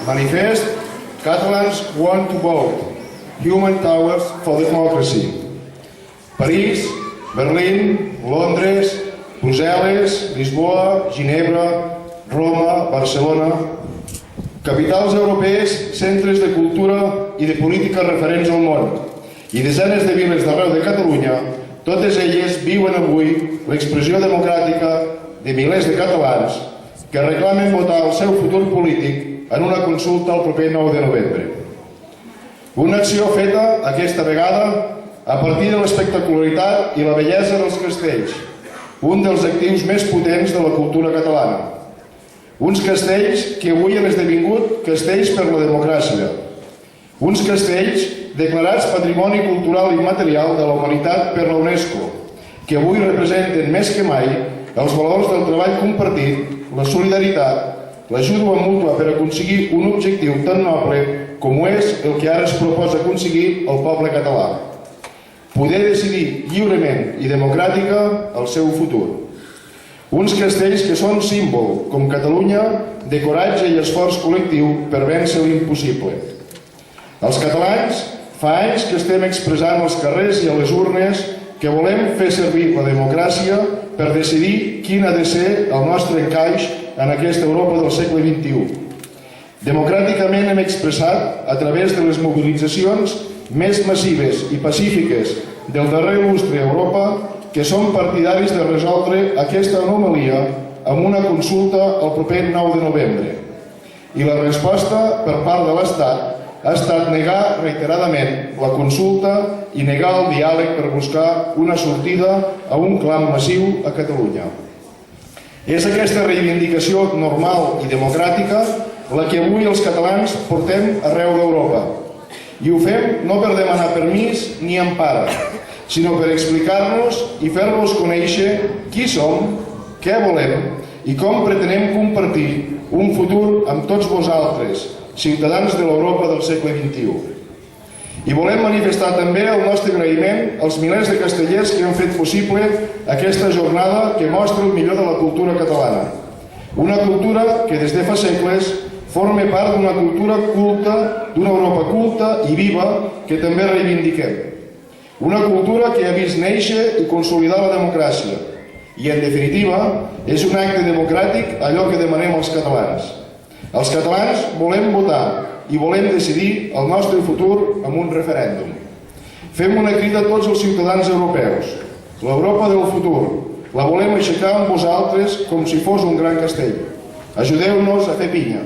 Manifest, Catalans Want to Vote, Human Towers for Democracy. París, Berlín, Londres, Brussel·les, Lisboa, Ginebra, Roma, Barcelona. Capitals europees, centres de cultura i de política referents al món. I desenes de viles d'arreu de Catalunya, totes elles viuen avui l'expressió democràtica de milers de catalans que reclamen votar el seu futur polític en una consulta el proper 9 de novembre. Una acció feta, aquesta vegada, a partir de l'espectacularitat i la bellesa dels castells, un dels actius més potents de la cultura catalana. Uns castells que avui han esdevingut castells per la democràcia. Uns castells declarats Patrimoni Cultural Immaterial de la Humanitat per la UNESCO, que avui representen més que mai els valors del treball compartit, la solidaritat, l'ajuda mútua per aconseguir un objectiu tan noble com és el que ara es proposa aconseguir el poble català. Poder decidir lliurement i democràtica el seu futur. Uns castells que són símbol, com Catalunya, de coratge i esforç col·lectiu per vèncer l'impossible. Els catalans fa anys que estem expressant als carrers i a les urnes que volem fer servir la democràcia per decidir quin ha de ser el nostre encaix en aquesta Europa del segle XXI. Democràticament hem expressat, a través de les mobilitzacions més massives i pacífiques del darrer lustre a Europa, que som partidaris de resoldre aquesta anomalia amb una consulta el proper 9 de novembre. I la resposta per part de l'Estat ha estat negar reiteradament la consulta i negar el diàleg per buscar una sortida a un clam massiu a Catalunya. És aquesta reivindicació normal i democràtica la que avui els catalans portem arreu d'Europa. I ho fem no per demanar permís ni empara, sinó per explicar-nos i fer-nos conèixer qui som, què volem i com pretenem compartir un futur amb tots vosaltres, ciutadans de l'Europa del segle XXI. I volem manifestar també el nostre agraïment als milers de castellers que han fet possible aquesta jornada que mostra el millor de la cultura catalana. Una cultura que des de fa segles forma part d'una cultura culta, d'una Europa culta i viva que també reivindiquem. Una cultura que ha vist néixer i consolidar la democràcia. I, en definitiva, és un acte democràtic allò que demanem als catalans. Els catalans volem votar i volem decidir el nostre futur amb un referèndum. Fem una crida a tots els ciutadans europeus. L'Europa del futur la volem aixecar amb vosaltres com si fos un gran castell. Ajudeu-nos a fer pinya.